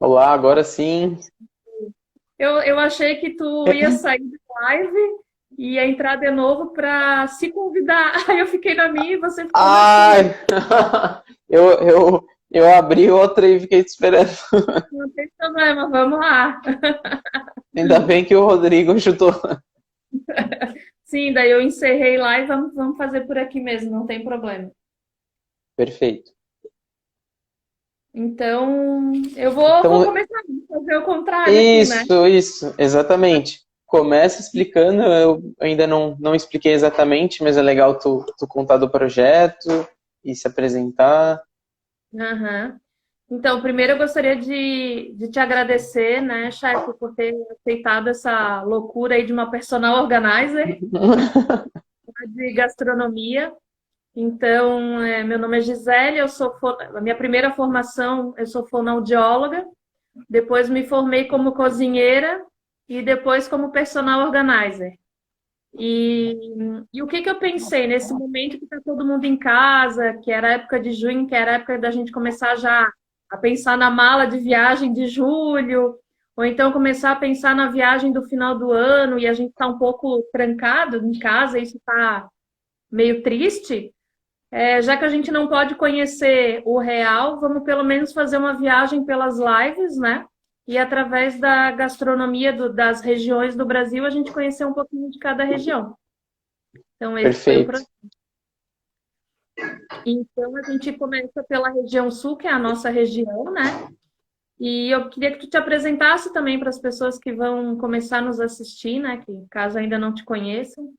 Olá, agora sim. Eu achei que tu ia sair da live e ia entrar de novo para se convidar. Aí eu fiquei na minha e você ficou na tua. Ai! Eu abri outra e fiquei te esperando. Não tem problema, vamos lá. Ainda bem que o Rodrigo chutou. Sim, daí eu encerrei lá e vamos fazer por aqui mesmo, não tem problema. Perfeito. Então, eu vou Então, começar a fazer o contrário aqui, né? isso, exatamente. Começa explicando, eu ainda não expliquei exatamente, mas é legal tu contar do projeto e se apresentar. Aham. Então, primeiro eu gostaria de te agradecer, né, chefe, por ter aceitado essa loucura aí de uma personal organizer de gastronomia. Então, meu nome é Gisele, a minha primeira formação, eu sou fonoaudióloga, depois me formei como cozinheira e depois como personal organizer. E, e o que eu pensei nesse momento que está todo mundo em casa, que era a época de junho, que era a época da gente começar já a pensar na mala de viagem de julho, ou então começar a pensar na viagem do final do ano e a gente está um pouco trancado em casa, isso está meio triste. Já que a gente não pode conhecer o real, vamos pelo menos fazer uma viagem pelas lives, né? E através da gastronomia das regiões do Brasil, a gente conhecer um pouquinho de cada região. Então, esse foi o Perfeito. projeto. Então, a gente começa pela região sul, que é a nossa região, né? E eu queria que tu te apresentasse também para as pessoas que vão começar a nos assistir, né? Que caso ainda não te conheçam.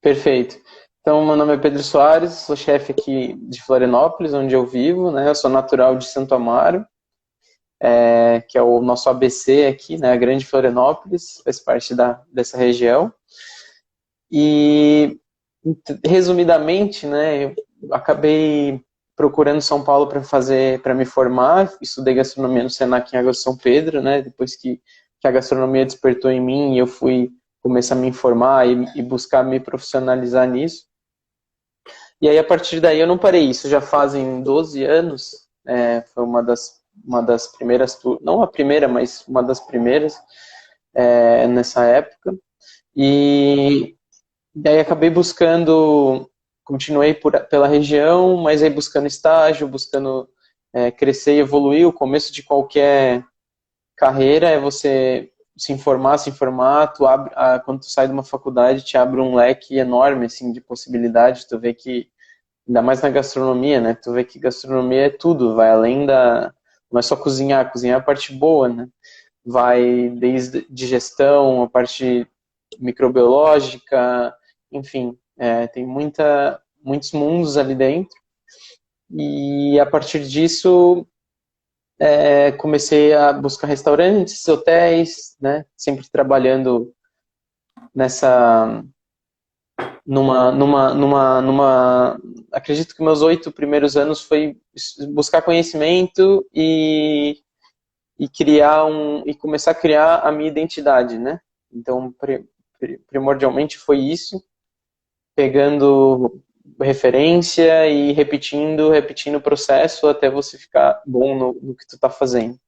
Perfeito. Então, meu nome é Pedro Soares, sou chefe aqui de Florianópolis, onde eu vivo, né? Eu sou natural de Santo Amaro, que é o nosso ABC aqui, né? A Grande Florianópolis, faz parte dessa região. E, resumidamente, né? Eu acabei procurando São Paulo para me formar. Estudei gastronomia no Senac em Água de São Pedro, né? Depois que a gastronomia despertou em mim e eu fui começar a me informar e buscar me profissionalizar nisso. E aí, a partir daí, eu não parei. Isso já fazem 12 anos. Foi uma das primeiras, não a primeira, mas uma das primeiras nessa época. E daí acabei buscando, continuei pela região, mas aí buscando estágio, buscando crescer e evoluir. O começo de qualquer carreira é você se informar, quando tu sai de uma faculdade, te abre um leque enorme, assim, de possibilidades. Tu vê que ainda mais na gastronomia, né? Tu vê que gastronomia é tudo, vai além da. Não é só cozinhar, cozinhar é a parte boa, né? Vai desde digestão, a parte microbiológica, enfim, tem muitos mundos ali dentro. E a partir disso, comecei a buscar restaurantes, hotéis, né? Sempre trabalhando nessa acredito que meus 8 primeiros anos foi buscar conhecimento e começar a criar a minha identidade, né? Então, primordialmente foi isso, pegando referência e repetindo o processo até você ficar bom no que tu está fazendo.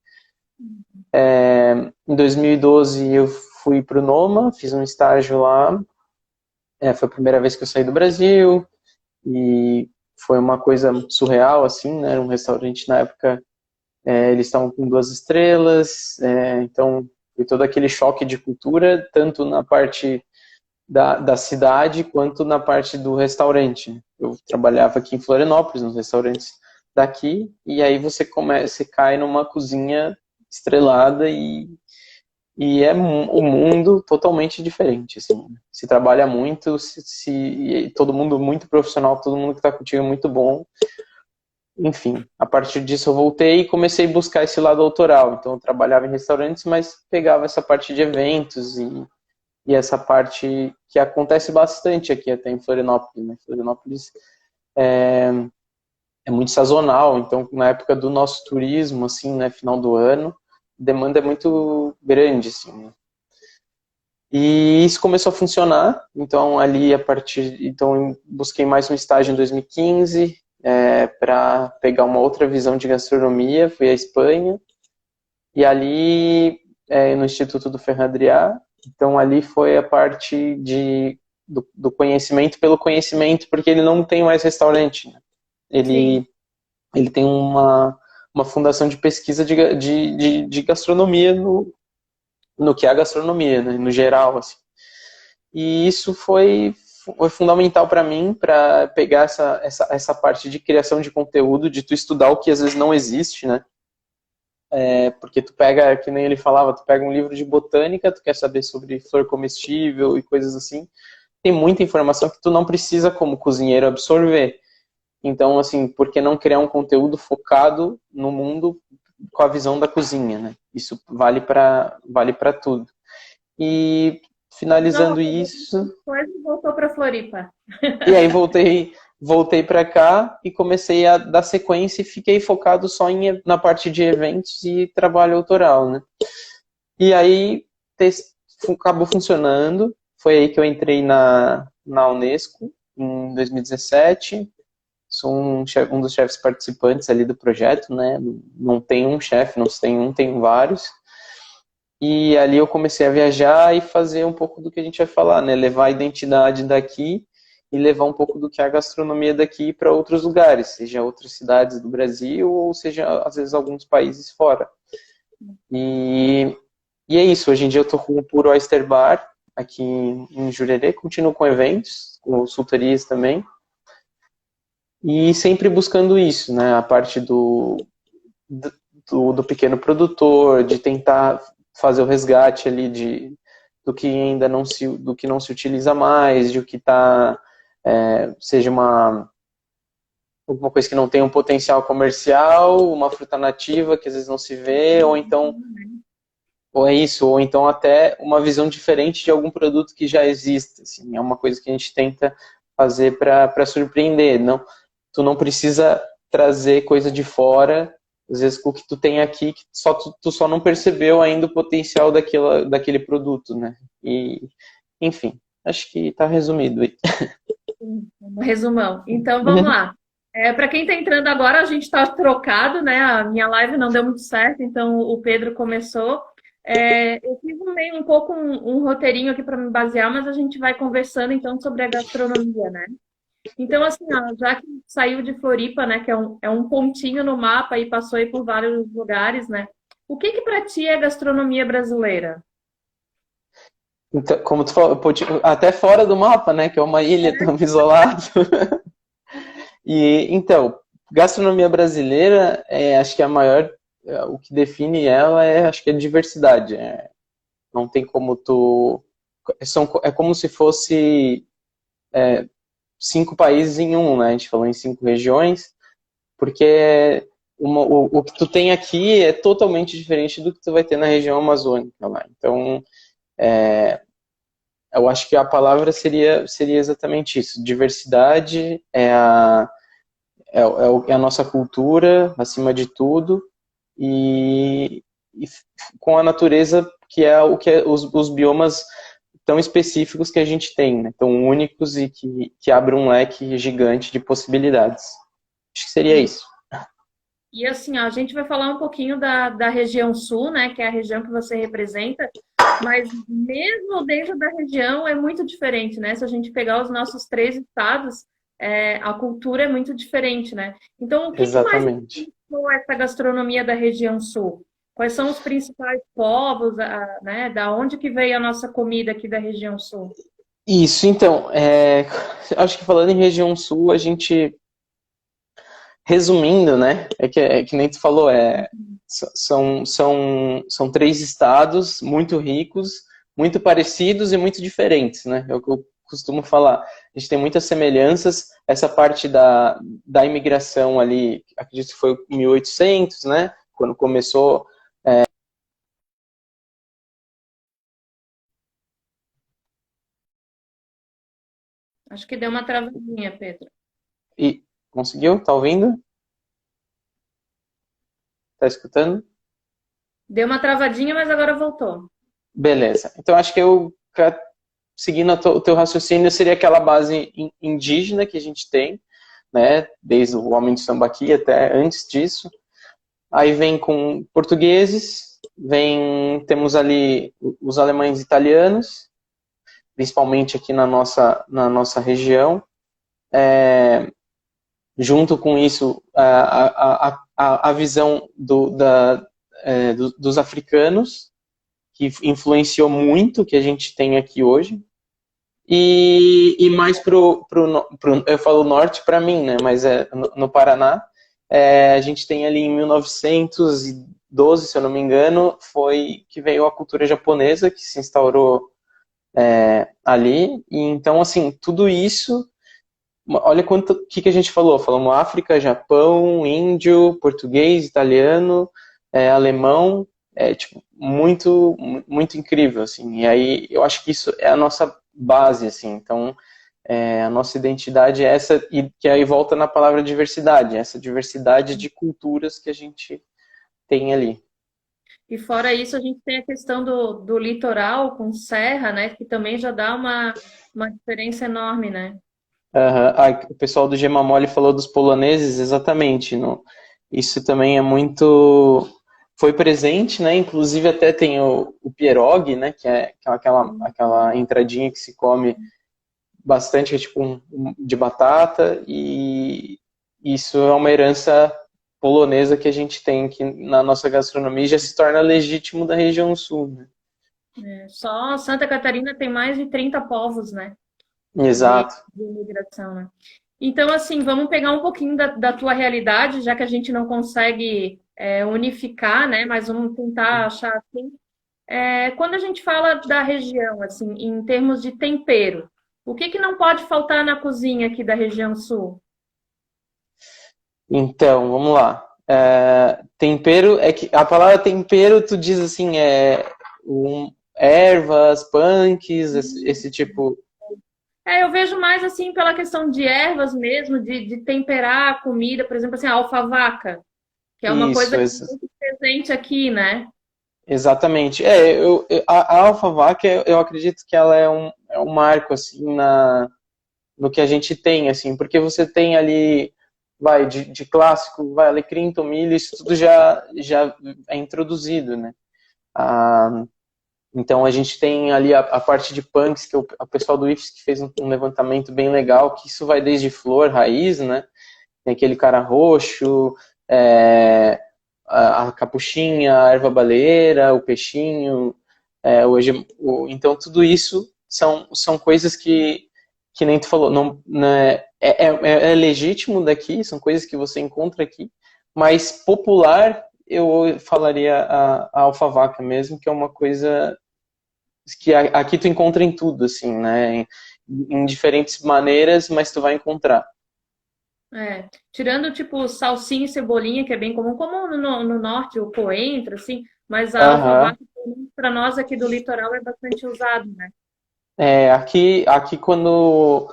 Em 2012 eu fui para o Noma, fiz um estágio lá, foi a primeira vez que eu saí do Brasil, e foi uma coisa surreal, assim, né? Era um restaurante na época, eles estavam com 2 estrelas, então foi todo aquele choque de cultura, tanto na parte da cidade quanto na parte do restaurante. Eu trabalhava aqui em Florianópolis, nos restaurantes daqui, e aí você cai numa cozinha estrelada e é um mundo totalmente diferente, assim. Se trabalha muito, e todo mundo muito profissional, todo mundo que está contigo é muito bom. Enfim, a partir disso eu voltei e comecei a buscar esse lado autoral. Então eu trabalhava em restaurantes, mas pegava essa parte de eventos e essa parte que acontece bastante aqui até em Florianópolis, né? Florianópolis é muito sazonal, então na época do nosso turismo, assim, né, final do ano, a demanda é muito grande, assim, né? E isso começou a funcionar, então então eu busquei mais um estágio em 2015 para pegar uma outra visão de gastronomia, fui à Espanha E ali, no Instituto do Ferran Adrià, então ali foi a parte do conhecimento pelo conhecimento, porque ele não tem mais restaurante, né? Sim. Ele tem uma fundação de pesquisa de gastronomia no que é a gastronomia, né, no geral, assim. E isso foi fundamental para mim, para pegar essa parte de criação de conteúdo, de tu estudar o que às vezes não existe, né? Porque tu pega, que nem ele falava, tu pega um livro de botânica, tu quer saber sobre flor comestível e coisas assim, tem muita informação que tu não precisa como cozinheiro absorver. Então, assim, por que não criar um conteúdo focado no mundo com a visão da cozinha, né? Isso vale para tudo. E Não, finalizando isso, depois voltou para Floripa. e aí voltei para cá e comecei a dar sequência e fiquei focado só na parte de eventos e trabalho autoral, né? E aí acabou funcionando. Foi aí que eu entrei na Unesco em 2017. Sou um dos chefes participantes ali do projeto, né? Não tem um chefe, não tem um, tem vários. E ali eu comecei a viajar e fazer um pouco do que a gente vai falar, né? Levar a identidade daqui e levar um pouco do que é a gastronomia daqui para outros lugares, seja outras cidades do Brasil ou seja, às vezes, alguns países fora. E, e é isso, hoje em dia eu estou com o Puro Oyster Bar aqui em Jurerê, continuo com eventos, com consultorias também, e sempre buscando isso, né? A parte do pequeno produtor, de tentar fazer o resgate ali do que ainda do que não se utiliza mais, de o que seja alguma coisa que não tem um potencial comercial, uma fruta nativa que às vezes não se vê, ou é isso, ou então até uma visão diferente de algum produto que já existe. Assim, é uma coisa que a gente tenta fazer para surpreender. Não, tu não precisa trazer coisa de fora, às vezes com o que tu tem aqui, que tu só não percebeu ainda o potencial daquele produto, né? E, enfim, acho que está resumido aí. Um resumão. Então, vamos lá. Para quem está entrando agora, a gente está trocado, né? A minha live não deu muito certo, então o Pedro começou. Eu fiz um pouco um roteirinho aqui para me basear, mas a gente vai conversando então sobre a gastronomia, né? Então, assim, ó, já que saiu de Floripa, né, que é um pontinho no mapa e passou aí por vários lugares, né? O que que para ti é gastronomia brasileira? Então, como tu falou, até fora do mapa, né? Que é uma ilha tão isolada. E então, gastronomia brasileira, acho que a maior, o que define ela acho que é diversidade. Não tem como é como se fosse 5 países em um, né? A gente falou em 5 regiões, porque o que tu tem aqui é totalmente diferente do que tu vai ter na região amazônica lá. Então, eu acho que a palavra seria exatamente isso. Diversidade é a nossa cultura, acima de tudo, e com a natureza, que é o que os biomas tão específicos que a gente tem, né? Tão únicos e que abrem um leque gigante de possibilidades. Acho que seria isso. E assim, ó, a gente vai falar um pouquinho da região sul, né, que é a região que você representa, mas mesmo dentro da região é muito diferente, né? Se a gente pegar os nossos 3 estados, a cultura é muito diferente, né? Então, o que que mais Exatamente. influenciou essa gastronomia da região sul? Quais são os principais povos, né? Da onde que veio a nossa comida aqui da região sul? Isso, então, acho que falando em região sul, a gente, resumindo, né, é que nem tu falou, são 3 estados muito ricos, muito parecidos e muito diferentes, né, é o que eu costumo falar. A gente tem muitas semelhanças, essa parte da imigração ali, acredito que foi 1800, né, quando começou. Acho que deu uma travadinha, Pedro. E conseguiu? Tá ouvindo? Tá escutando? Deu uma travadinha, mas agora voltou. Beleza. Então, acho que seguindo o teu raciocínio, seria aquela base indígena que a gente tem, né, desde o homem de Sambaqui até antes disso. aí vem com portugueses, temos ali os alemães e italianos, principalmente aqui na nossa região. Junto com isso, a visão dos africanos, que influenciou muito o que a gente tem aqui hoje. E mais eu falo norte para mim, né? Mas no Paraná, a gente tem ali em 1912, se eu não me engano, foi que veio a cultura japonesa, que se instaurou ali. E então, assim, tudo isso, olha o que a gente falou. Falamos África, Japão, índio, português, italiano, alemão, tipo, muito, muito incrível, assim. E aí, eu acho que isso é a nossa base, assim. Então, a nossa identidade é essa, e que aí volta na palavra diversidade, essa diversidade de culturas que a gente tem ali. E fora isso, a gente tem a questão do litoral com serra, né? Que também já dá uma diferença enorme, né? O pessoal do Gemamole falou dos poloneses, exatamente. Isso também é muito... Foi presente, né? Inclusive até tem o pierogi, né? Que é aquela entradinha que se come bastante, que é tipo de batata. E isso é uma herança polonesa que a gente tem aqui na nossa gastronomia e já se torna legítimo da região sul, né? Só Santa Catarina tem mais de 30 povos, né? Exato. De imigração, né? Então, assim, vamos pegar um pouquinho da tua realidade, já que a gente não consegue unificar, né? Mas vamos tentar achar assim. Quando a gente fala da região, assim, em termos de tempero, o que não pode faltar na cozinha aqui da região sul? Então, vamos lá. Tempero, é que a palavra tempero, tu diz assim, ervas, punks, esse tipo. Eu vejo mais assim pela questão de ervas mesmo, de temperar a comida, por exemplo, assim, a alfavaca, que é uma Isso, coisa muito presente aqui, né? exatamente. A alfavaca, eu acredito que ela é um marco, assim, no que a gente tem, assim, porque você tem ali, de clássico, alecrim, tomilho, isso tudo já é introduzido, né? Então a gente tem ali a parte de punks, que o pessoal do IFES que fez um levantamento bem legal, que isso vai desde flor, raiz, né? Tem aquele cara roxo, a capuchinha, a erva baleeira, o peixinho, então tudo isso são coisas que nem tu falou, não, né, é legítimo daqui, são coisas que você encontra aqui, mas popular eu falaria a alfavaca mesmo, que é uma coisa que aqui tu encontra em tudo, assim, né? Em diferentes maneiras, mas tu vai encontrar. Tirando tipo salsinha e cebolinha, que é bem comum, como no norte, o coentro, assim, mas a Aham. alfavaca, para nós aqui do litoral, é bastante usado, né? Aqui quando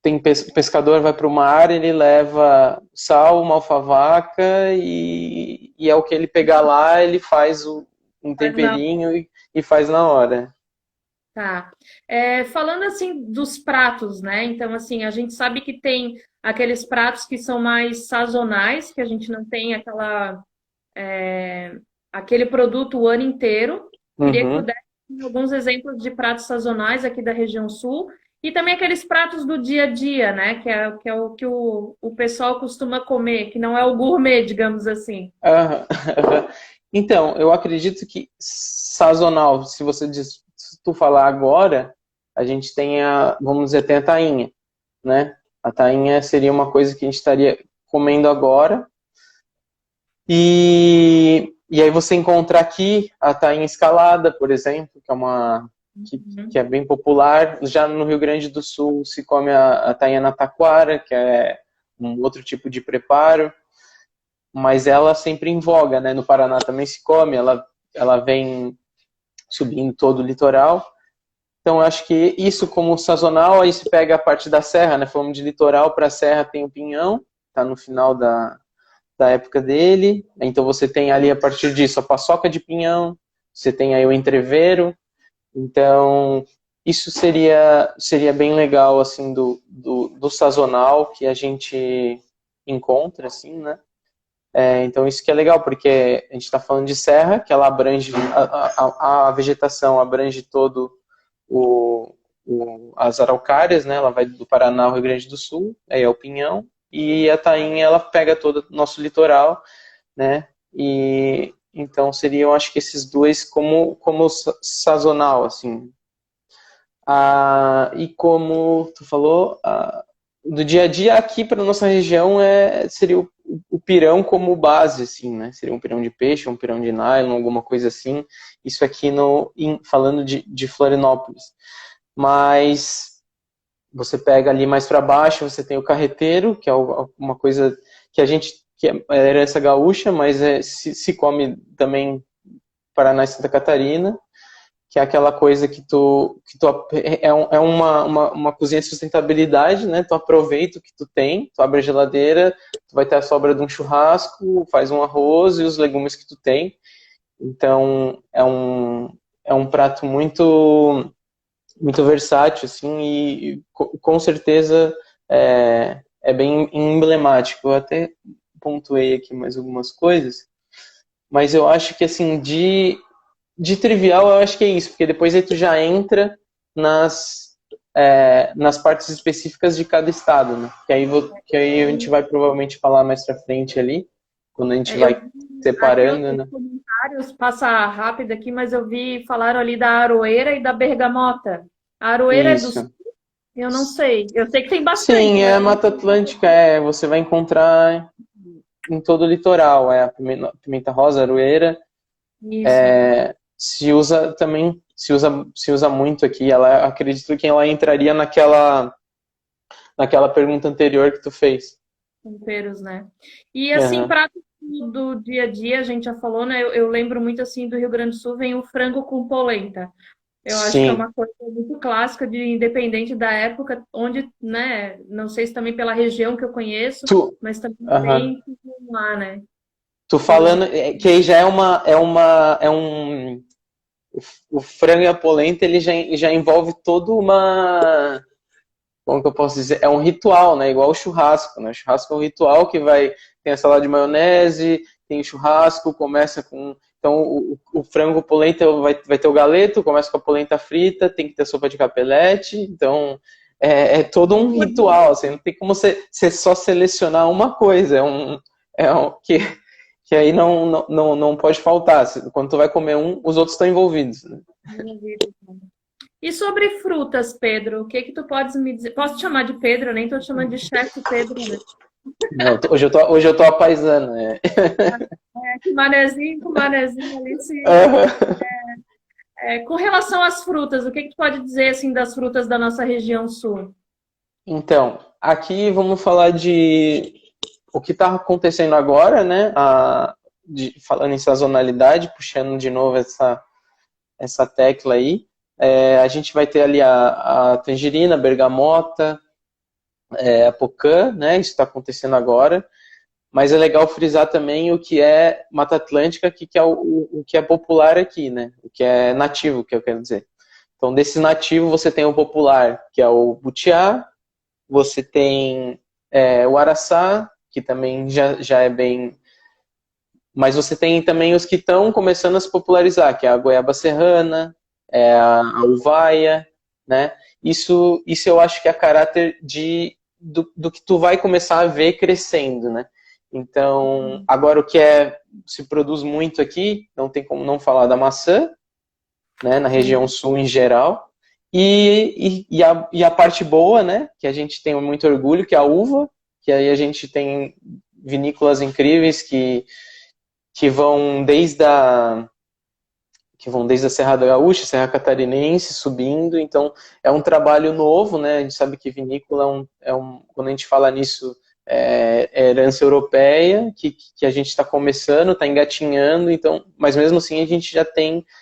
tem pescador vai para o mar, ele leva sal, uma alfavaca e é o que ele pegar lá, ele faz um Mas não. temperinho e faz na hora. Tá. Falando assim dos pratos, né? Então, assim, a gente sabe que tem aqueles pratos que são mais sazonais, que a gente não tem aquele produto o ano inteiro. Queria que Uhum. pudesse dar alguns exemplos de pratos sazonais aqui da região sul. E também aqueles pratos do dia a dia, né? Que é o que o pessoal costuma comer, que não é o gourmet, digamos assim. Aham. Então, eu acredito que sazonal, se tu falar agora, a gente tem vamos dizer, tem a tainha, né? A tainha seria uma coisa que a gente estaria comendo agora. E aí você encontra aqui a tainha escalada, por exemplo, que é que é bem popular. Já no Rio Grande do Sul se come a tainha na taquara, que é um outro tipo de preparo, mas ela sempre em voga, né? No Paraná também se come, ela vem subindo todo o litoral. Então, eu acho que isso como sazonal, aí se pega a parte da serra, né? Falamos de litoral para a serra, tem o pinhão, tá no final da época dele. Então, você tem ali, a partir disso, a paçoca de pinhão, você tem aí o entrevero. Então, isso seria bem legal, assim, do sazonal que a gente encontra, assim, né? Então isso que é legal, porque a gente está falando de serra, que ela abrange, a vegetação abrange todo as araucárias, né? Ela vai do Paraná ao Rio Grande do Sul, aí é o pinhão, e a tainha ela pega todo o nosso litoral, né? E então seriam, acho que esses dois como sazonal, assim. E como tu falou, do dia a dia aqui para nossa região seria o pirão como base, assim, né? Seria um pirão de peixe, um pirão de nylon, alguma coisa assim. Isso aqui falando de Florianópolis. Mas você pega ali mais para baixo, você tem o carreteiro, que é uma coisa que a gente, que é herança gaúcha, mas se come também Paraná e Santa Catarina, que é aquela coisa que é uma cozinha de sustentabilidade, né? Tu aproveita o que tu tem, tu abre a geladeira, tu vai ter a sobra de um churrasco, faz um arroz e os legumes que tu tem. Então, é um prato muito versátil, assim, e com certeza é bem emblemático. Eu até pontuei aqui mais algumas coisas, mas eu acho que, assim, de trivial, eu acho que é isso, porque depois aí tu já entra nas partes específicas de cada estado, né? Que aí a gente vai provavelmente falar mais pra frente ali, quando a gente vai separando, né? Comentários, passa rápido aqui, mas eu vi falaram ali da aroeira e da bergamota. A aroeira é do sul? Eu não sei. Eu sei que tem bastante. Sim, é a Mata Atlântica, você vai encontrar em todo o litoral, a pimenta rosa, aroeira. Isso. Se usa muito aqui. Acredito que ela entraria naquela pergunta anterior que tu fez. Temperos, né? E assim, prato do dia a dia, a gente já falou, né? Eu lembro muito assim do Rio Grande do Sul, vem o frango com polenta. Eu acho que é uma coisa muito clássica, independente da época, onde, né? Não sei se também pela região que eu conheço, mas também tem lá, né? Tu falando que aí já o frango e a polenta, ele já envolve toda uma, como que eu posso dizer? É um ritual, né? Igual o churrasco, né? O churrasco é um ritual que tem a salada de maionese, tem o churrasco, começa com... Então, o frango polenta vai ter o galeto, começa com a polenta frita, tem que ter sopa de capelete, então é todo um ritual, assim, não tem como você só selecionar uma coisa, que aí não pode faltar. Quando tu vai comer os outros estão envolvidos. Né? E sobre frutas, Pedro, o que tu podes me dizer? Posso te chamar de Pedro? Eu nem tô te chamando de chefe Pedro, né? Não, hoje eu tô apaisando. Com manezinho ali. Com relação às frutas, o que tu pode dizer assim das frutas da nossa região sul? Então, aqui vamos falar de o que está acontecendo agora, né? Falando em sazonalidade, puxando de novo essa tecla aí. A gente vai ter ali a tangerina, a bergamota, a pocã, né? Isso está acontecendo agora. Mas é legal frisar também o que é Mata Atlântica, que é o que é popular aqui, né? O que é nativo, que eu quero dizer. Então, desse nativo, você tem o popular, que é o butiá, você tem o araçá, que também já é bem... Mas você tem também os que estão começando a se popularizar, que é a goiaba serrana, a uvaia, né? Isso eu acho que é caráter do que tu vai começar a ver crescendo, né? Então, agora o que se produz muito aqui, não tem como não falar da maçã, né, na região sul em geral, e a parte boa, né, que a gente tem muito orgulho, que é a uva, que aí a gente tem vinícolas incríveis que vão desde a Serra da Gaúcha, Serra Catarinense, subindo, então é um trabalho novo, né, a gente sabe que vinícola quando a gente fala nisso, é herança europeia, que a gente está começando, está engatinhando, então, mas mesmo assim a gente já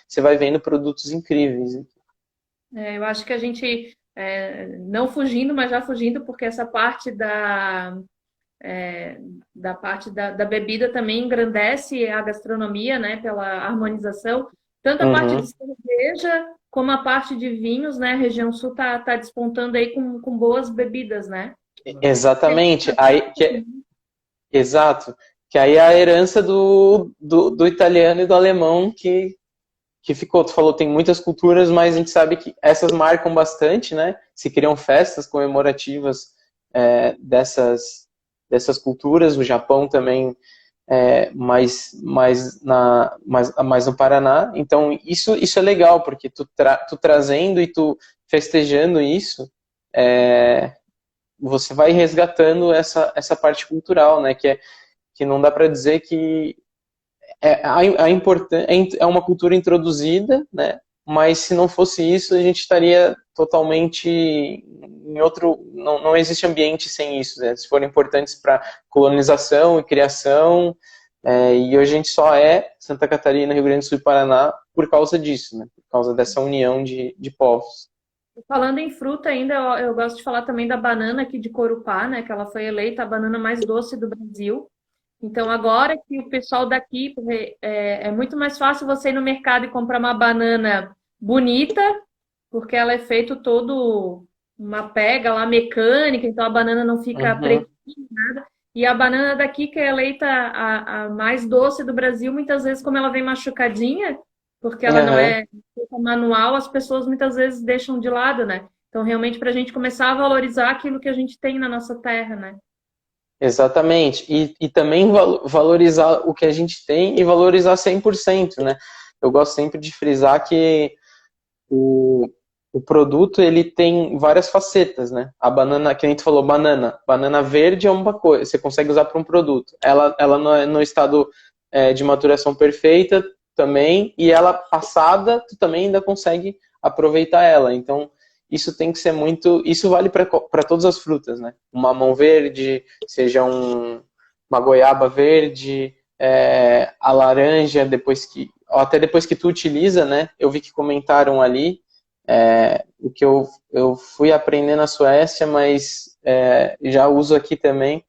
você vai vendo produtos incríveis. Eu acho que a gente, não fugindo, mas já fugindo, porque essa parte da parte da bebida também engrandece a gastronomia, né, pela harmonização, tanto a parte de cerveja como a parte de vinhos, né, a região sul tá despontando aí com boas bebidas, né? Exatamente. Exato. Que aí é a herança do italiano e do alemão que ficou. Tu falou, tem muitas culturas, mas a gente sabe que essas marcam bastante, né? Se criam festas comemorativas dessas culturas. O Japão também mais no Paraná. Então, isso é legal, porque tu trazendo e tu festejando isso, você vai resgatando essa parte cultural, né? Que não dá para dizer que é uma cultura introduzida, né? Mas se não fosse isso, a gente estaria totalmente em outro. Não existe ambiente sem isso, né? Se forem importantes para colonização e criação, e hoje a gente só é Santa Catarina, Rio Grande do Sul e Paraná por causa disso, né? Por causa dessa união de povos. Falando em fruta ainda, eu gosto de falar também da banana aqui de Corupá, né? Que ela foi eleita a banana mais doce do Brasil. Então, agora que o pessoal daqui, é muito mais fácil você ir no mercado e comprar uma banana bonita, porque ela é feito todo uma pega lá mecânica, então a banana não fica pretinha, nada. E a banana daqui, que é eleita a mais doce do Brasil, muitas vezes, como ela vem machucadinha, porque ela não é feita manual, as pessoas muitas vezes deixam de lado, né? Então, realmente, para a gente começar a valorizar aquilo que a gente tem na nossa terra, né? Exatamente. E também valorizar o que a gente tem e valorizar 100%, né? Eu gosto sempre de frisar que o produto, ele tem várias facetas, né? A banana, que a gente falou, banana verde é uma coisa, você consegue usar para um produto. Ela no estado de maturação perfeita também, e ela passada, tu também ainda consegue aproveitar ela. Então, isso tem que ser muito... Isso vale para todas as frutas, né? Um mamão verde, seja uma goiaba verde, a laranja, até depois que tu utiliza, né? Eu vi que comentaram ali, o que eu fui aprender na Suécia, mas já uso aqui também.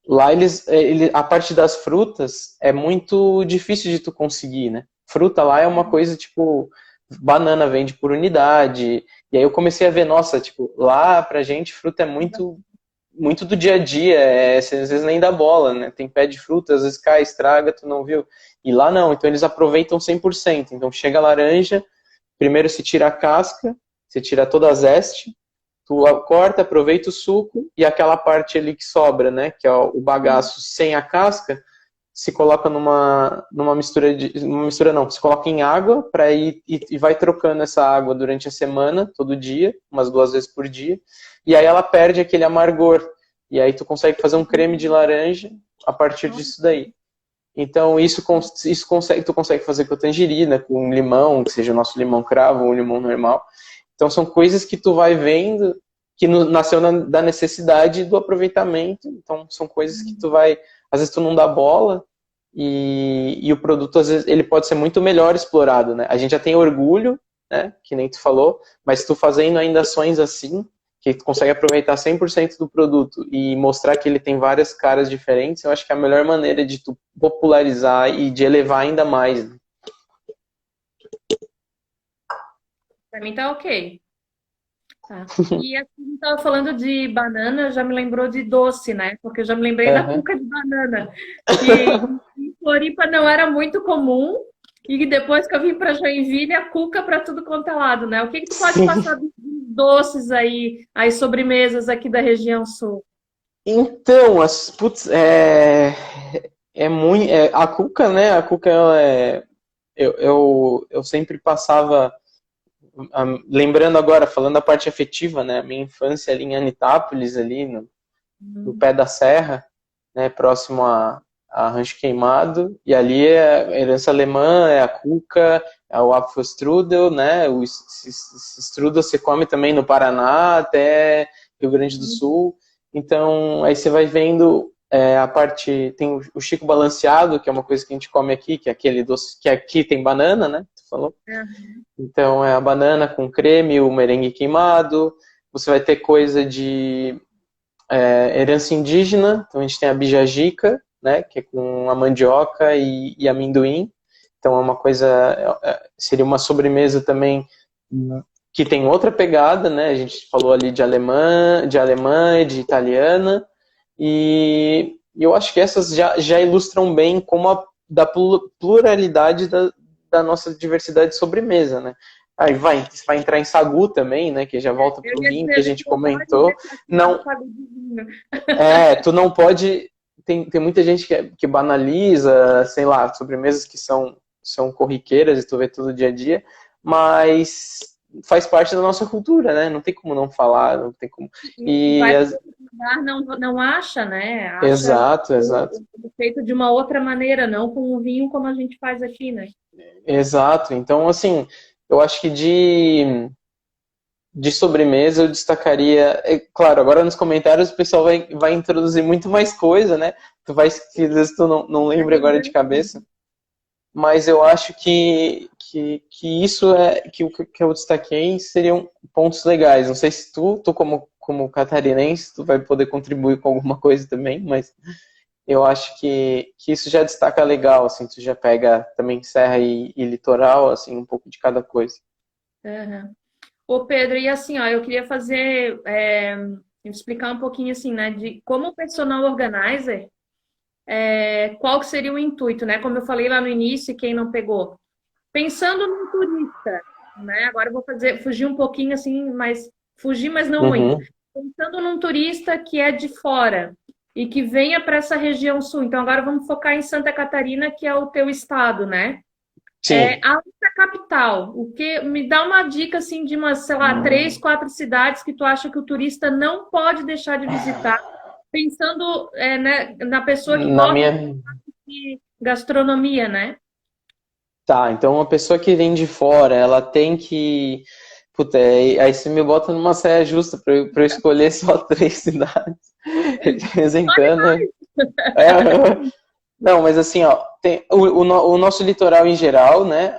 Lá a parte das frutas é muito difícil de tu conseguir, né? Fruta lá é uma coisa tipo, banana vende por unidade, e aí eu comecei a ver, nossa, tipo, lá pra gente fruta é muito, muito do dia a dia, às vezes nem dá bola, né? Tem pé de fruta, às vezes cai, estraga, tu não viu. E lá não, então eles aproveitam 100%. Então chega a laranja, primeiro se tira a casca, você tira toda a zeste, tu corta, aproveita o suco e aquela parte ali que sobra, né, que é o bagaço sem a casca, se coloca numa mistura não, se coloca em água para ir e vai trocando essa água durante a semana, todo dia, umas 2 vezes por dia, e aí ela perde aquele amargor. E aí tu consegue fazer um creme de laranja a partir disso daí. Então, tu consegue fazer com a tangerina, com limão, que seja o nosso limão cravo ou um limão normal. Então, são coisas que tu vai vendo que nasceu da necessidade do aproveitamento. Então, são coisas que tu vai... Às vezes tu não dá bola e o produto, às vezes, ele pode ser muito melhor explorado, né? A gente já tem orgulho, né? Que nem tu falou, mas tu fazendo ainda ações assim, que tu consegue aproveitar 100% do produto e mostrar que ele tem várias caras diferentes, eu acho que é a melhor maneira de tu popularizar e de elevar ainda mais. Né? Pra mim tá ok. Tá. E assim, tava falando de banana, já me lembrou de doce, né? Porque eu já me lembrei da cuca de banana, que em Floripa não era muito comum, e depois que eu vim para Joinville, a cuca para tudo quanto é lado, né? O que tu pode passar dos doces aí, as sobremesas aqui da região sul? Então, muito... a cuca, né? A cuca, eu sempre passava... Lembrando agora, falando da parte afetiva, né? A minha infância ali em Anitápolis, ali no pé da serra, né? Próximo a Rancho Queimado, e ali é a herança alemã, é a cuca, é o Apfelstrudel, né? O strudel se come também no Paraná, até Rio Grande do Sul. Então, aí você vai vendo a parte... Tem o Chico Balanceado, que é uma coisa que a gente come aqui, que é aquele doce que aqui tem banana, né? Tu falou? Então, é a banana com creme, o merengue queimado. Você vai ter coisa de herança indígena. Então, a gente tem a bijagica, né? Que é com a mandioca e amendoim. Então, é uma coisa... seria uma sobremesa também que tem outra pegada, né? A gente falou ali de alemã, de italiana. E E eu acho que essas já ilustram bem como da pluralidade da nossa diversidade de sobremesa, né? Aí você vai entrar em sagu também, né? Que já volta Eu pro ia vinho que a dizer, gente você não pode comentou. deixar de falar Não, do saguzinho. tu não pode. Tem muita gente que banaliza, sei lá, sobremesas que são corriqueiras e tu vê todo dia a dia, mas faz parte da nossa cultura, né? Não tem como não falar, não tem como. E E vai para outro lugar, não acha, né? Acha exato, exato. feito de uma outra maneira, não com o vinho como a gente faz aqui, né? Exato. Então, assim, eu acho que de sobremesa eu destacaria. Claro, agora nos comentários o pessoal vai introduzir muito mais coisa, né? Que às vezes tu não lembra agora de cabeça. Mas eu acho que isso que o que eu destaquei seriam pontos legais. Não sei se tu como catarinense, tu vai poder contribuir com alguma coisa também, mas eu acho que isso já destaca legal, assim, tu já pega também serra e litoral, assim, um pouco de cada coisa. Uhum. Ô Pedro, e assim, ó, eu queria explicar um pouquinho assim, né, de como personal organizer, qual que seria o intuito, né? Como eu falei lá no início, quem não pegou, pensando no turista, né? Agora eu vou fugir um pouquinho assim, mas não muito. Uhum. Pensando num turista que é de fora e que venha para essa região sul. Então agora vamos focar em Santa Catarina, que é o teu estado, né? Sim. A outra capital, o que me dá uma dica assim de umas, sei lá, 3, 4 cidades que tu acha que o turista não pode deixar de visitar, pensando né, na pessoa que Na gosta minha. de gastronomia, né? Tá, então uma pessoa que vem de fora, ela tem que. Puta, aí você me bota numa saia justa pra eu escolher só 3 cidades, representando, né? É, não, mas assim, ó, tem o nosso litoral em geral, né?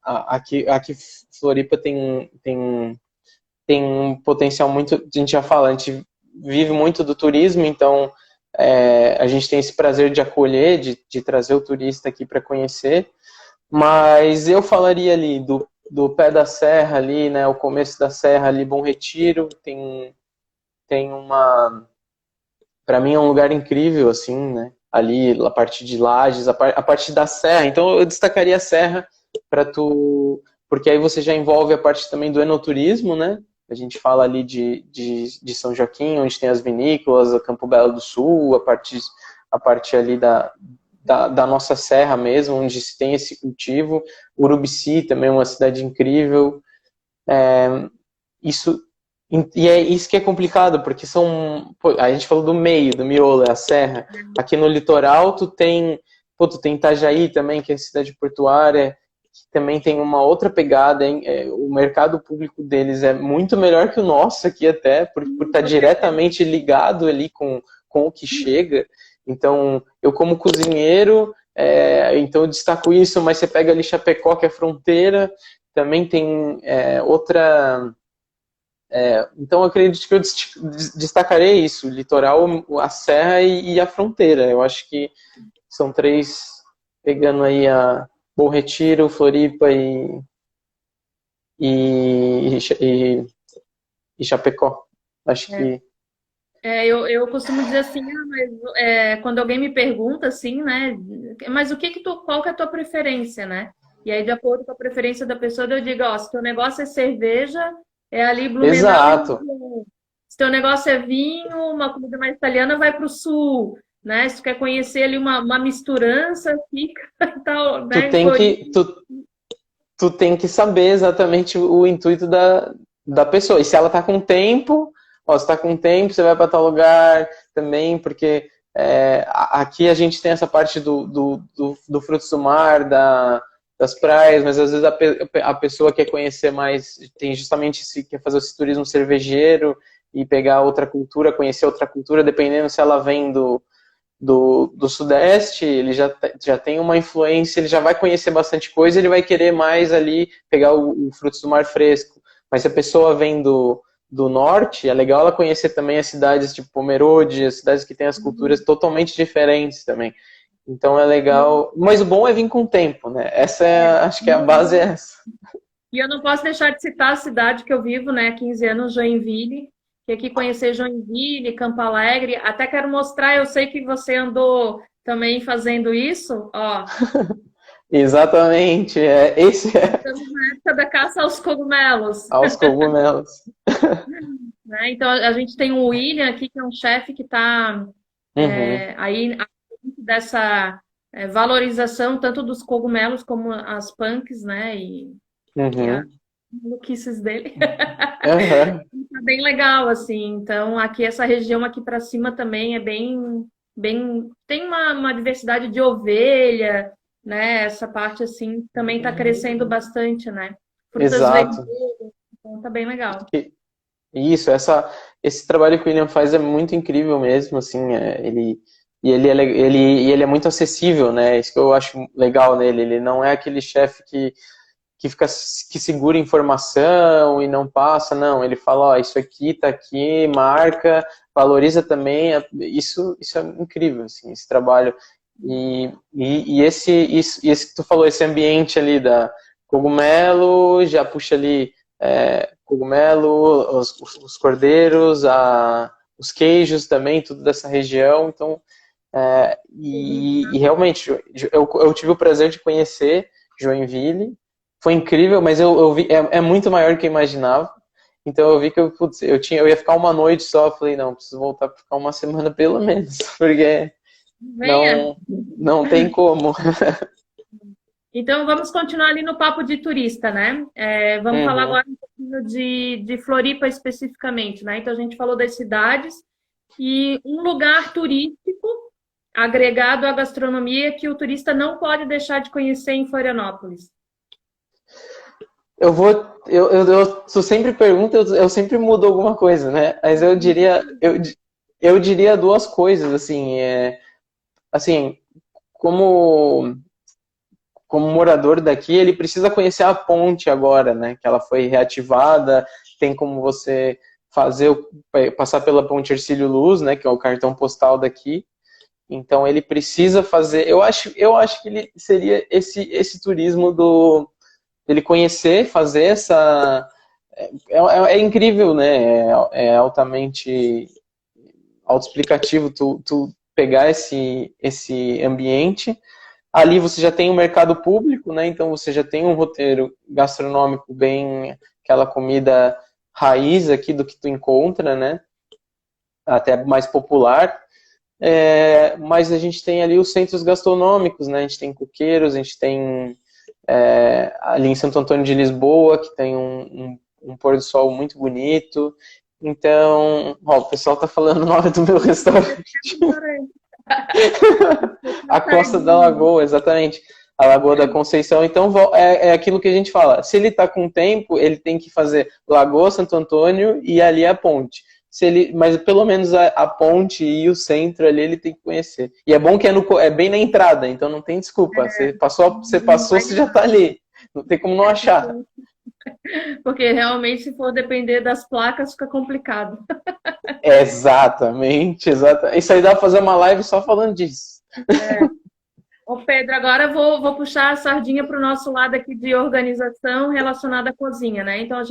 Aqui Floripa tem um potencial muito. A gente já fala, a gente vive muito do turismo, então a gente tem esse prazer de acolher, de trazer o turista aqui para conhecer. Mas eu falaria ali do pé da serra ali, né? O começo da serra ali, Bom Retiro, tem uma. Para mim é um lugar incrível, assim, né? Ali, a partir de Lages, a partir da serra. Então eu destacaria a serra para tu. Porque aí você já envolve a parte também do enoturismo, né? A gente fala ali de São Joaquim, onde tem as vinícolas, a Campo Belo do Sul, a parte ali da nossa serra mesmo, onde se tem esse cultivo. Urubici também é uma cidade incrível. Isso e é isso que é complicado, porque a gente falou do meio, do miolo, é a serra. Aqui no litoral tu tem Itajaí também, que é a cidade portuária, que também tem uma outra pegada, hein? O mercado público deles é muito melhor que o nosso aqui até, por estar diretamente ligado ali com o que chega. Então, eu como cozinheiro, então eu destaco isso, mas você pega ali Chapecó, que é fronteira, também tem outra. Então, eu acredito que eu destacarei isso: o litoral, a serra e a fronteira. Eu acho que são 3, pegando aí a Bom Retiro, Floripa e, e, e Chapecó. Acho que. Eu costumo dizer assim, mas quando alguém me pergunta assim, né? Mas qual que é a tua preferência, né? E aí, de acordo com a preferência da pessoa, eu digo, ó, se teu negócio é cerveja, é ali Blumenau e Exato. região. Se teu negócio é vinho, uma comida mais italiana, vai para o sul, né? Se tu quer conhecer ali uma misturança, fica e tal, Tu né? Em tem Floripa. que, tu tem que saber exatamente o intuito da pessoa. E se ela tá com tempo, ó, se tá com tempo, você vai para tal lugar também, porque aqui a gente tem essa parte do frutos do mar, das praias, mas às vezes a pessoa quer conhecer mais, tem justamente quer fazer esse turismo cervejeiro e pegar outra cultura, conhecer outra cultura, dependendo se ela vem do Sudeste, ele já tem uma influência, ele já vai conhecer bastante coisa, ele vai querer mais ali pegar o frutos do mar fresco. Mas se a pessoa vem do Norte, é legal ela conhecer também as cidades tipo Pomerode, as cidades que têm as culturas totalmente diferentes também. Então é legal, mas o bom é vir com o tempo, né? Acho que a base é essa. E eu não posso deixar de citar a cidade que eu vivo, né? Há 15 anos, Joinville. que aqui conhecer Joinville, Campo Alegre. Até quero mostrar, eu sei que você andou também fazendo isso, ó. Exatamente, esse é Estamos na época da caça aos cogumelos, aos cogumelos. né? Então a gente tem o William aqui, que é um chefe que está Uhum, aí dessa valorização tanto dos cogumelos como as punks, né? E as uhum, maluquices dele. uhum. Tá bem legal, assim. Então, aqui, essa região aqui para cima também é bem, tem uma diversidade de ovelha, né? Essa parte, assim, também está crescendo bastante, né? Frutas Exato. vermelhas, então tá bem legal. Isso, esse trabalho que o William faz é muito incrível mesmo, assim, ele é muito acessível, né? Isso que eu acho legal nele. Ele não é aquele chefe que segura informação e não passa, não. Ele fala, ó, isso aqui tá aqui, marca, valoriza também. Isso é incrível, assim, esse trabalho. Esse que tu falou, esse ambiente ali da cogumelo, já puxa ali cogumelo, os cordeiros, os queijos também, tudo dessa região. Então, e realmente, eu tive o prazer de conhecer Joinville. Foi incrível, mas eu vi, é muito maior do que eu imaginava. Então eu vi que putz, eu ia ficar uma noite só. Eu falei, não, preciso voltar para ficar uma semana pelo menos, porque Venha! não tem como. Então, vamos continuar ali no papo de turista, né? Vamos falar Uhum. agora um pouquinho de Floripa especificamente, né? Então, a gente falou das cidades e um lugar turístico agregado à gastronomia que o turista não pode deixar de conhecer em Florianópolis. Tu sempre pergunta, eu sempre mudo alguma coisa, né? Mas eu diria duas coisas, assim, assim, como como morador daqui, ele precisa conhecer a ponte agora, né? Que ela foi reativada, tem como você passar pela ponte Hercílio Luz, né? Que é o cartão postal daqui. Então ele precisa fazer. Eu acho que ele seria esse turismo dele conhecer, fazer essa. É incrível, né? É altamente autoexplicativo tu pegar esse ambiente. Ali você já tem um mercado público, né? Então você já tem um roteiro gastronômico bem aquela comida raiz aqui do que tu encontra, né? Até mais popular. Mas a gente tem ali os centros gastronômicos, né? A gente tem coqueiros, a gente tem ali em Santo Antônio de Lisboa, que tem um pôr do sol muito bonito. Então, ó, o pessoal tá falando o nome do meu restaurante. A Costa da Lagoa, exatamente. A Lagoa da Conceição. Então, é aquilo que a gente fala. Se ele está com tempo, ele tem que fazer Lagoa, Santo Antônio e ali a ponte. Mas pelo menos a ponte e o centro ali ele tem que conhecer. E é bom que é bem na entrada, então não tem desculpa. Você passou, você já está ali. Não tem como não achar. Porque realmente, se for depender das placas, fica complicado. Exatamente, exatamente. Isso aí dá pra fazer uma live só falando disso. Ô Pedro, agora eu vou puxar a sardinha para o nosso lado aqui de organização relacionada à cozinha, né? Então,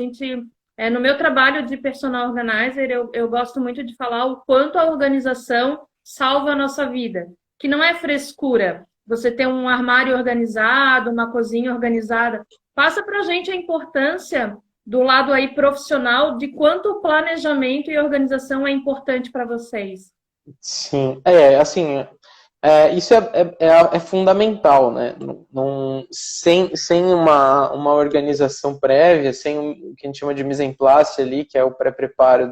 no meu trabalho de personal organizer, eu gosto muito de falar o quanto a organização salva a nossa vida. Que não é frescura, você ter um armário organizado, uma cozinha organizada. Passa para a gente a importância do lado aí profissional de quanto o planejamento e organização é importante para vocês. Sim, assim, isso é fundamental, né? Sem uma organização prévia, sem o que a gente chama de mise en place ali, que é o pré-preparo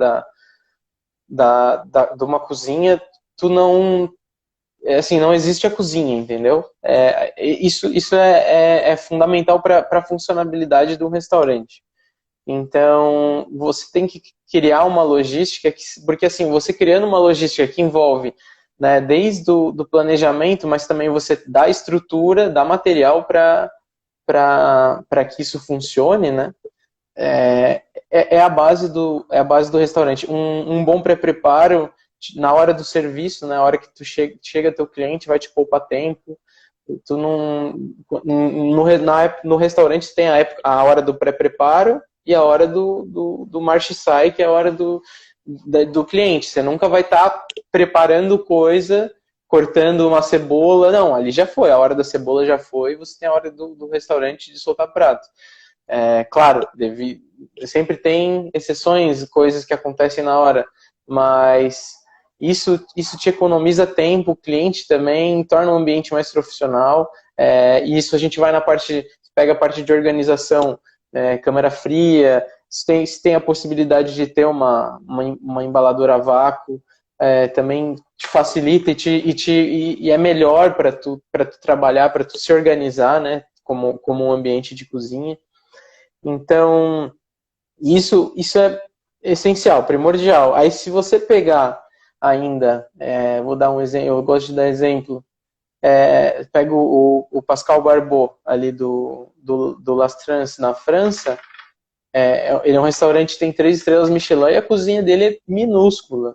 de uma cozinha, tu não, assim, não existe a cozinha, entendeu? Isso é fundamental para a funcionabilidade do restaurante. Então, você tem que criar uma logística, porque assim, você criando uma logística que envolve, né, desde do planejamento, mas também você dá estrutura, dá material para que isso funcione, né? É a base do restaurante. Um bom pré-preparo na hora do serviço, na hora que tu chega teu cliente, vai te poupar tempo. Tu não, no restaurante tem a hora do pré-preparo e a hora do marche sai, que é a hora do cliente. Você nunca vai estar preparando coisa, cortando uma cebola. Não, ali já foi. A hora da cebola já foi. Você tem a hora do restaurante de soltar prato. Claro, sempre tem exceções, coisas que acontecem na hora, mas isso te economiza tempo, o cliente também, torna o ambiente mais profissional, e isso a gente vai na parte, pega a parte de organização, câmara fria, se tem a possibilidade de ter uma embaladora a vácuo, também te facilita e é melhor para tu trabalhar, para tu se organizar, né, como um ambiente de cozinha. Então, isso é essencial, primordial. Aí, se você pegar ainda, vou dar um exemplo, eu gosto de dar exemplo, pega o Pascal Barbot, ali do Las Trans, na França, ele é um restaurante que tem 3 estrelas Michelin e a cozinha dele é minúscula.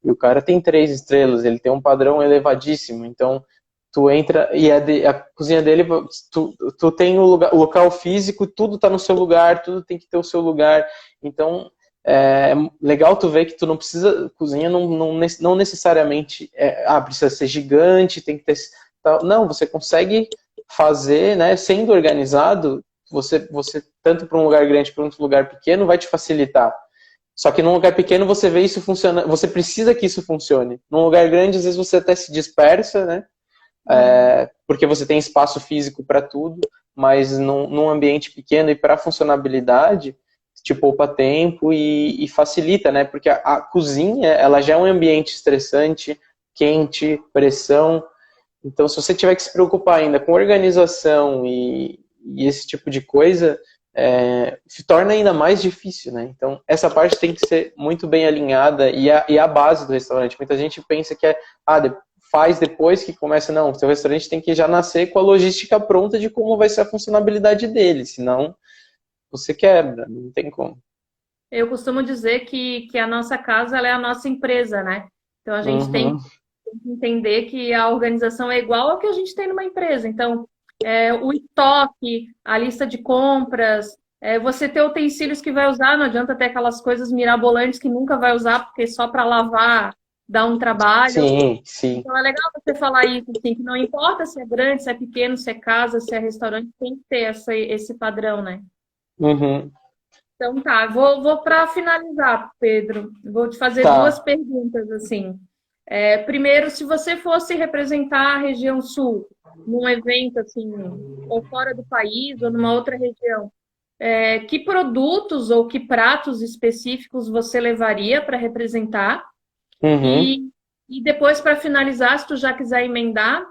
E o cara tem 3 estrelas, ele tem um padrão elevadíssimo, então tu entra e a cozinha dele, tu tem o local físico, tudo tá no seu lugar, tudo tem que ter o seu lugar. Então, é legal tu ver que tu não precisa, cozinha não necessariamente precisa ser gigante, tem que ter... Não, você consegue fazer, né, sendo organizado, você tanto para um lugar grande para um lugar pequeno, vai te facilitar. Só que num lugar pequeno você vê isso funciona, você precisa que isso funcione. Num lugar grande, às vezes você até se dispersa, né? Porque você tem espaço físico para tudo, mas num ambiente pequeno e para funcionabilidade, te poupa tempo e facilita, né? Porque a cozinha, ela já é um ambiente estressante, quente, pressão. Então, se você tiver que se preocupar ainda com organização e esse tipo de coisa, se torna ainda mais difícil, né? Então, essa parte tem que ser muito bem alinhada e a base do restaurante. Muita gente pensa que faz depois que começa. Não, o seu restaurante tem que já nascer com a logística pronta de como vai ser a funcionalidade dele, senão você quebra, não tem como. Eu costumo dizer que a nossa casa ela é a nossa empresa, né? Então a gente tem que entender que a organização é igual ao que a gente tem numa empresa. Então, o estoque, a lista de compras, você ter utensílios que vai usar, não adianta ter aquelas coisas mirabolantes que nunca vai usar, porque só para lavar dá um trabalho. Sim, sim. Então é legal você falar isso, assim, que não importa se é grande, se é pequeno, se é casa, se é restaurante, tem que ter esse padrão, né? Uhum. Então tá, vou para finalizar, Pedro. Vou te fazer duas perguntas, assim. Primeiro, se você fosse representar a região sul num evento, assim, ou fora do país, ou numa outra região, que produtos ou que pratos específicos você levaria para representar? Uhum. E depois, para finalizar, se tu já quiser emendar,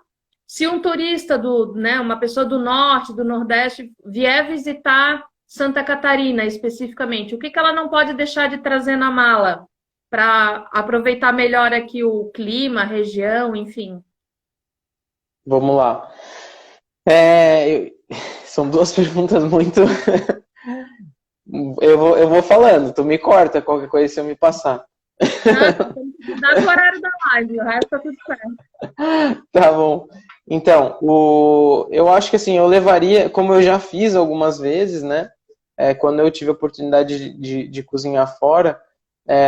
se um turista né, uma pessoa do norte, do nordeste, vier visitar Santa Catarina especificamente, o que ela não pode deixar de trazer na mala para aproveitar melhor aqui o clima, a região, enfim? Vamos lá. São duas perguntas muito... eu vou falando, tu me corta qualquer coisa se eu me passar. Não, tem que dar o horário da live, o resto tá tudo certo. Tá bom. Então, eu acho que assim, eu levaria, como eu já fiz algumas vezes, né? Quando eu tive a oportunidade de cozinhar fora,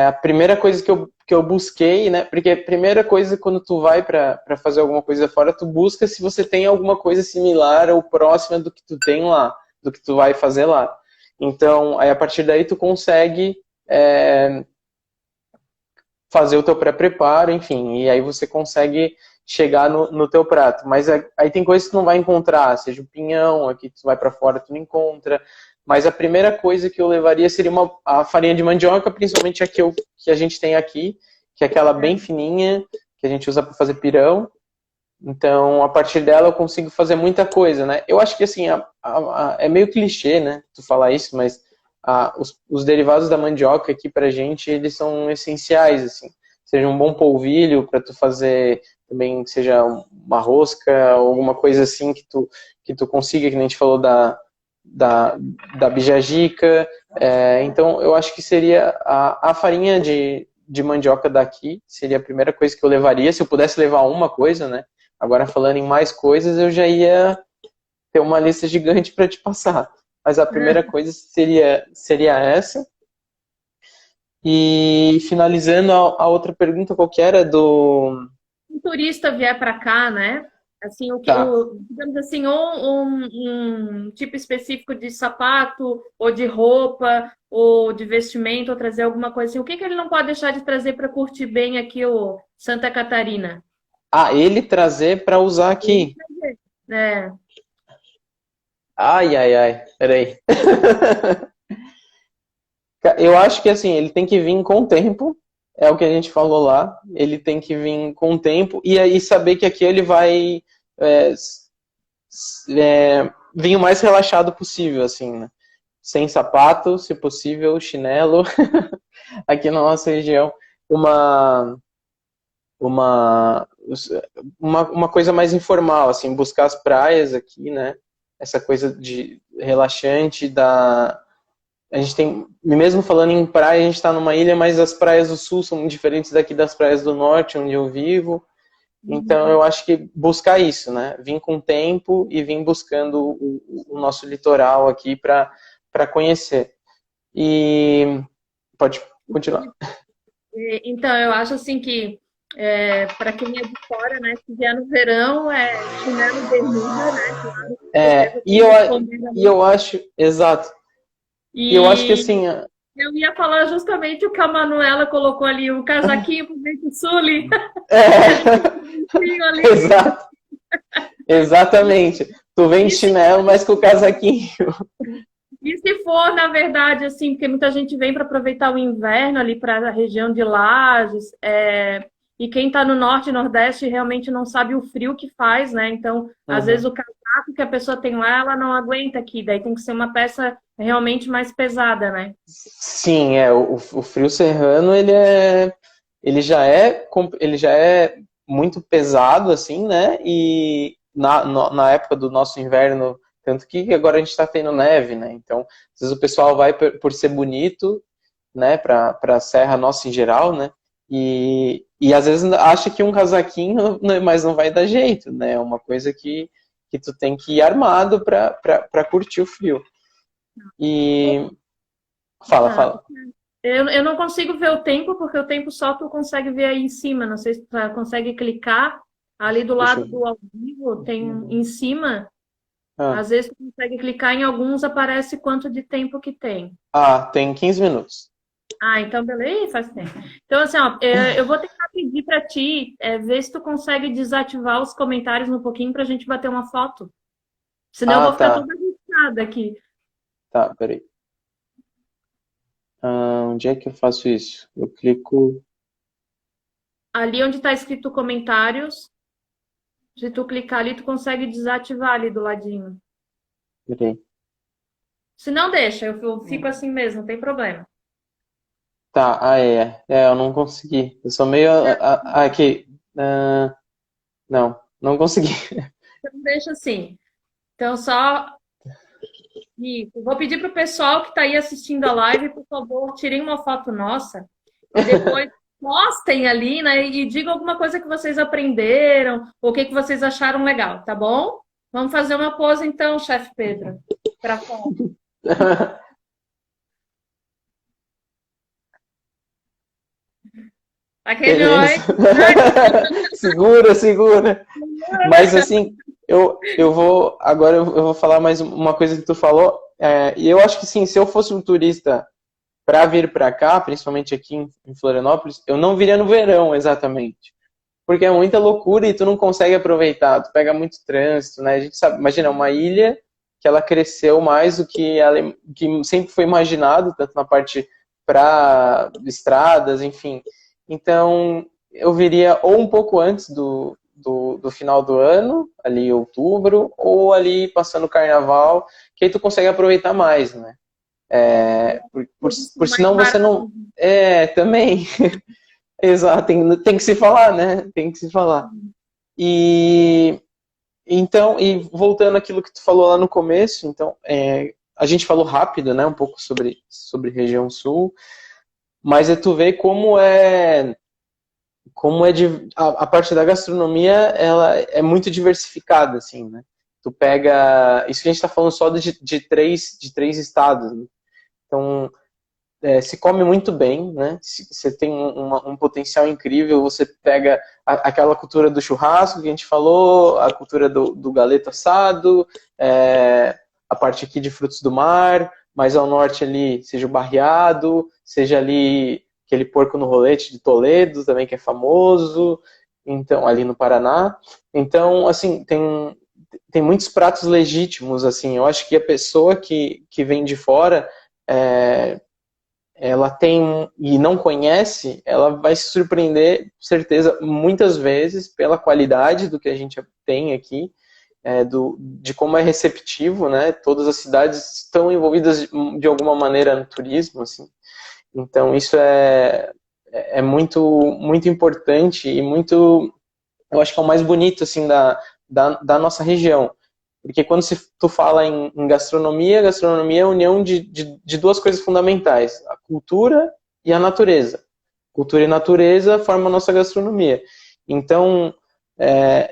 a primeira coisa que eu busquei, né? Porque a primeira coisa quando tu vai para fazer alguma coisa fora, tu busca se você tem alguma coisa similar ou próxima do que tu tem lá, do que tu vai fazer lá. Então, aí a partir daí tu consegue fazer o teu pré-preparo, enfim, e aí você consegue chegar no teu prato. Mas aí tem coisas que tu não vai encontrar, seja o pinhão, aqui tu vai para fora tu não encontra. Mas a primeira coisa que eu levaria seria a farinha de mandioca, principalmente a que a gente tem aqui, que é aquela bem fininha, que a gente usa para fazer pirão. Então, a partir dela eu consigo fazer muita coisa, né? Eu acho que, assim, é meio clichê, né, tu falar isso, mas os derivados da mandioca aqui pra gente, eles são essenciais, assim. Seja um bom polvilho para tu fazer também, seja uma rosca, alguma coisa assim que tu consiga, que nem a gente falou da bijagica. Então, eu acho que seria a farinha de mandioca daqui, seria a primeira coisa que eu levaria, se eu pudesse levar uma coisa, né? Agora, falando em mais coisas, eu já ia ter uma lista gigante para te passar. Mas a primeira coisa seria essa. E finalizando, a outra pergunta qual que era do... Um turista vier para cá, né? Assim, Tá. digamos assim, ou um tipo específico de sapato, ou de roupa, ou de vestimento, ou trazer alguma coisa assim. O que que ele não pode deixar de trazer para curtir bem aqui o Santa Catarina? Ah, ele trazer para usar Ele aqui. trazer. É. Ai, ai, ai. Peraí. Eu acho que assim, ele tem que vir com o tempo, é o que a gente falou lá. Ele tem que vir com o tempo e aí saber que aqui ele vai é, vir o mais relaxado possível, assim, né? Sem sapato, se possível, chinelo. Aqui na nossa região, uma, uma, uma coisa mais informal, assim, buscar as praias aqui, né? Essa coisa de relaxante da a gente tem, mesmo falando em praia, a gente está numa ilha, mas as praias do sul são diferentes daqui das praias do norte, onde eu vivo. Então eu acho que buscar isso, né? Vim com tempo e vim buscando o nosso litoral aqui para conhecer. E pode continuar. Então, eu acho assim que para quem é de fora, né, se vier no verão, chinelo e bermuda, né, claro, com É, certeza tem que responder e eu acho, exato. E eu acho que E assim, eu ia falar justamente o que a Manuela colocou ali, o casaquinho pro vento sul, é, ali. exato, exatamente. Tu vem de E se, chinelo, mas com o casaquinho. e se for, na verdade, assim, porque muita gente vem para aproveitar o inverno ali para a região de Lages, e quem está no norte e nordeste realmente não sabe o frio que faz, né? Então, às vezes Uhum. o casaco que a pessoa tem lá, ela não aguenta aqui, daí tem que ser uma peça realmente mais pesada, né? Sim, o frio serrano ele já é muito pesado assim, né? E na época do nosso inverno, tanto que agora a gente está tendo neve, né? Então, às vezes o pessoal vai por ser bonito, né? Para a Serra Nossa em geral, né? E às vezes acha que um casaquinho, mas não vai dar jeito, né? É uma coisa que tu tem que ir armado para curtir o frio. E Tá. fala. Eu não consigo ver o tempo, porque o tempo só tu consegue ver aí em cima. Não sei se tu consegue clicar. Ali do Deixa lado eu ver. do ao vivo tem em cima. Ah, Às vezes tu consegue clicar em alguns, aparece quanto de tempo que tem. tem 15 minutos. Ah, então beleza, Ih, faz tempo. Então, assim, ó, eu vou tentar pedir para ti, ver se tu consegue desativar os comentários um pouquinho para a gente bater uma foto. Senão eu Ah, vou ficar tá. toda arriscada aqui. Tá, peraí. Onde é que eu faço isso? Eu clico. Ali onde está escrito comentários, se tu clicar ali, tu consegue desativar ali do ladinho. Peraí. Se não deixa, eu fico assim mesmo, não tem problema. Tá, eu não consegui. Eu sou meio. Aqui. Não, não consegui. Então deixa assim. Então só isso. Vou pedir pro pessoal que está aí assistindo a live, por favor, tirem uma foto nossa e depois postem ali, né? E digam alguma coisa que vocês aprenderam, ou o que que vocês acharam legal, tá bom? Vamos fazer uma pose então, chefe Pedro, para foto. Aquele oi. Beleza. Segura, segura. Mas assim, eu vou. Agora eu vou falar mais uma coisa que tu falou. E eu acho que sim, se eu fosse um turista para vir para cá, principalmente aqui em Florianópolis, eu não viria no verão exatamente. Porque é muita loucura e tu não consegue aproveitar, tu pega muito trânsito, né? A gente sabe, imagina, uma ilha que ela cresceu mais do que que sempre foi imaginado, tanto na parte para estradas, enfim. Então, eu viria ou um pouco antes do final do ano, ali em outubro, ou ali passando o carnaval, que aí tu consegue aproveitar mais, né? Por Mais senão você barato. não. Também. Exato, tem que se falar, né? Tem que se falar. E então, e voltando àquilo que tu falou lá no começo, então, a gente falou rápido, né, um pouco sobre região sul, mas tu vê a parte da gastronomia, ela é muito diversificada, assim, né? Tu pega, isso que a gente está falando só de três estados, né? Então, se come muito bem, né? Você tem um potencial incrível, você pega aquela cultura do churrasco que a gente falou, a cultura do galeto assado, a parte aqui de frutos do mar, mais ao norte ali, seja o barreado, seja ali aquele porco no rolete de Toledo também, que é famoso, então ali no Paraná. Então, assim, tem muitos pratos legítimos, assim, eu acho que a pessoa que vem de fora, ela tem e não conhece, ela vai se surpreender, com certeza, muitas vezes pela qualidade do que a gente tem aqui, de como é receptivo, né? Todas as cidades estão envolvidas de alguma maneira no turismo, assim. Então isso é muito muito importante e muito, eu acho que é o mais bonito assim da nossa região. Porque quando tu fala em gastronomia, gastronomia é a união de duas coisas fundamentais, a cultura e a natureza. Cultura e natureza formam a nossa gastronomia. Então,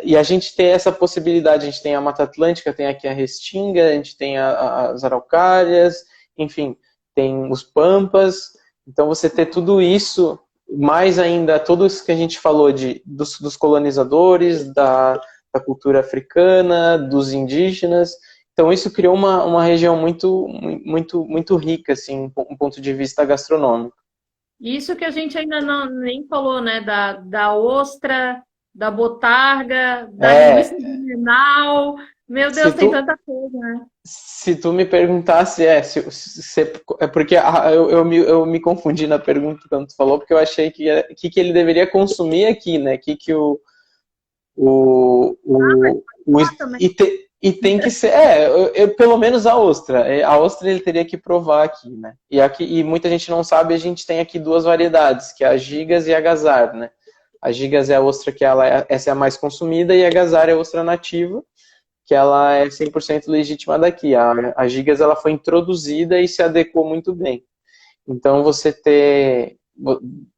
e a gente tem essa possibilidade, a gente tem a Mata Atlântica, tem aqui a Restinga, a gente tem as araucárias, enfim, tem os pampas. Então, você ter tudo isso, mais ainda, tudo isso que a gente falou dos colonizadores, da cultura africana, dos indígenas. Então isso criou uma região muito, muito, muito rica, assim, um ponto de vista gastronômico. Isso que a gente ainda nem falou, né? Da ostra, da botarga, da linguiça blumenau. Meu Deus, tem tanta coisa, né? Se tu me perguntasse, é porque eu me confundi na pergunta quando tu falou, porque eu achei que ele deveria consumir aqui, né? E tem que ser, pelo menos a ostra. A ostra ele teria que provar aqui, né? E muita gente não sabe, a gente tem aqui duas variedades, que é a gigas e a agazar, né? A gigas é a ostra que essa é a mais consumida, e a agazar é a ostra nativa, que ela é 100% legítima daqui. A gigas ela foi introduzida e se adequou muito bem. Então você ter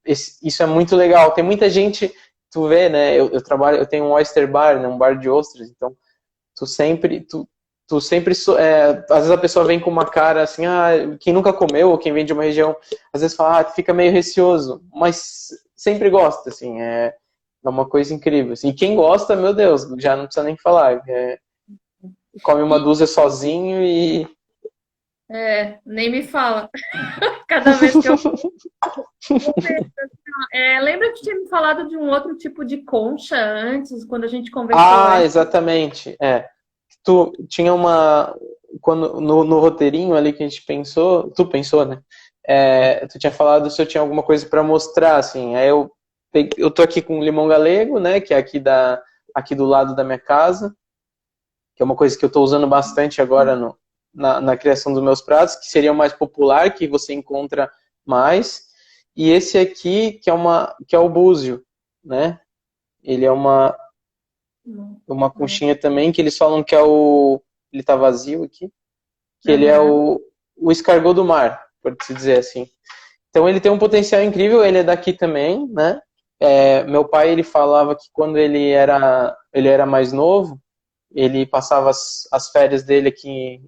isso é muito legal. Tem muita gente, tu vê, né? Eu tenho um oyster bar, né, um bar de ostras. Então tu sempre às vezes a pessoa vem com uma cara assim, quem nunca comeu ou quem vem de uma região, às vezes fala, fica meio receoso, mas sempre gosta, assim, é uma coisa incrível. Assim. E quem gosta, meu Deus, já não precisa nem falar. Come uma dúzia sozinho e nem me fala. Cada vez que eu... lembra que tinha me falado de um outro tipo de concha antes, quando a gente conversou? Exatamente. Tu tinha no roteirinho ali que a gente pensou, tu pensou, né? Tu tinha falado se eu tinha alguma coisa para mostrar, assim. Aí eu tô aqui com limão galego, né? Que é aqui do lado da minha casa, que é uma coisa que eu tô usando bastante agora na criação dos meus pratos, que seria o mais popular, que você encontra mais. E esse aqui, que é o búzio, né? Ele é uma conchinha também, que eles falam que ele tá vazio aqui, que ele é o escargot do mar, por se dizer assim. Então ele tem um potencial incrível, ele é daqui também, né? Meu pai, ele falava que quando ele era mais novo, ele passava as férias dele aqui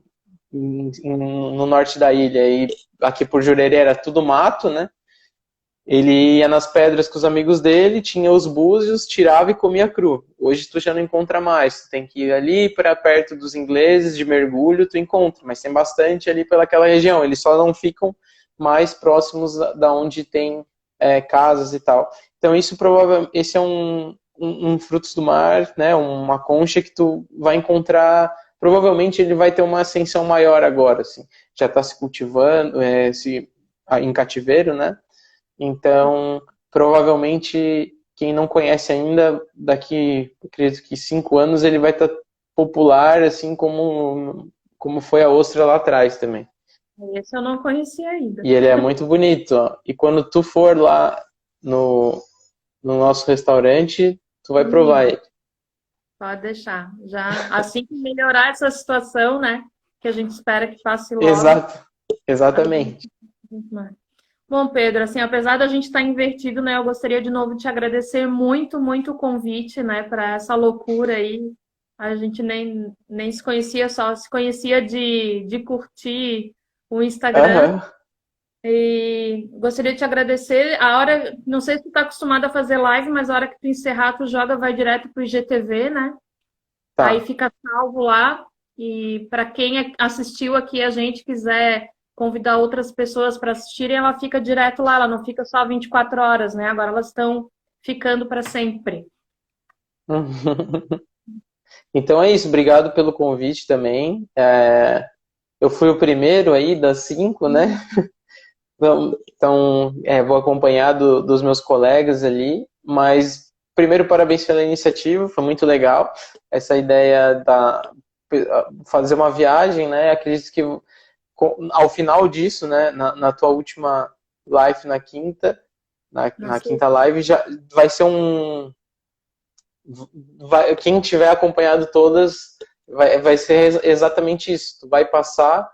no norte da ilha, e aqui por Jurerê era tudo mato, né? Ele ia nas pedras com os amigos dele, tinha os búzios, tirava e comia cru. Hoje tu já não encontra mais, tu tem que ir ali para perto dos ingleses, de mergulho, tu encontra, mas tem bastante ali pelaquela região, eles só não ficam mais próximos da onde tem casas e tal. Então isso provavelmente, esse é um frutos do mar, né, uma concha que tu vai encontrar, provavelmente ele vai ter uma ascensão maior agora, assim, já está se cultivando, em cativeiro, né? Então, provavelmente, quem não conhece ainda, daqui, acredito que 5 anos, ele vai estar popular, assim como foi a ostra lá atrás também. Esse eu não conhecia ainda. E ele é muito bonito, ó. E quando tu for lá no nosso restaurante, tu vai provar ele. Pode deixar. Já, assim que melhorar essa situação, né? Que a gente espera que passe logo. Exato, exatamente. Bom, Pedro, assim, apesar da gente estar invertido, né, eu gostaria de novo te agradecer muito, muito o convite, né, para essa loucura aí. A gente nem se conhecia, só se conhecia de curtir o Instagram. E gostaria de te agradecer. A hora, não sei se tu está acostumado a fazer live, mas a hora que tu encerrar, tu joga, vai direto para o IGTV, né? Aí Tá. fica salvo lá. E para quem assistiu aqui, a gente quiser convidar outras pessoas para assistirem, ela fica direto lá, ela não fica só 24 horas, né? Agora elas estão ficando para sempre. Então é isso, obrigado pelo convite também. Eu fui o primeiro aí das 5, né? Então, vou acompanhar dos meus colegas ali, mas primeiro parabéns pela iniciativa, foi muito legal. Essa ideia da fazer uma viagem, né? Acredito que ao final disso, né, na tua última live na quinta, na quinta live, já vai ser quem tiver acompanhado todas vai ser exatamente isso. Tu vai passar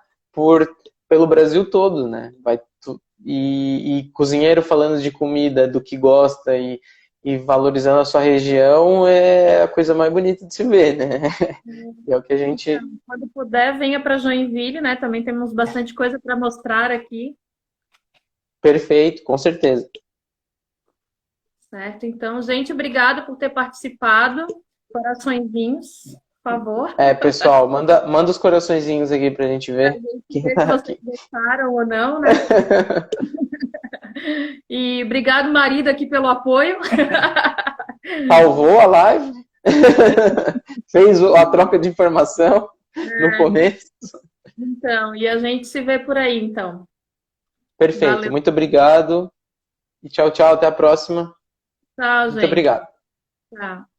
pelo Brasil todo, né? E cozinheiro falando de comida, do que gosta e valorizando a sua região é a coisa mais bonita de se ver, né? É o que a gente... Então, quando puder, venha para Joinville, né? Também temos bastante coisa para mostrar aqui. Perfeito, com certeza. Certo? Então, gente, obrigada por ter participado. Coraçõezinhos, por favor. Pessoal, manda os coraçõezinhos aqui pra gente Pra ver. gente ver se vocês gostaram ou não, né? E obrigado, marido, aqui pelo apoio. Salvou a live. Fez a troca de informação no começo. Então, e a gente se vê por aí, então. Perfeito, Valeu. muito obrigado. E tchau, tchau, até a próxima. Tchau, Muito gente. obrigado. Tchau.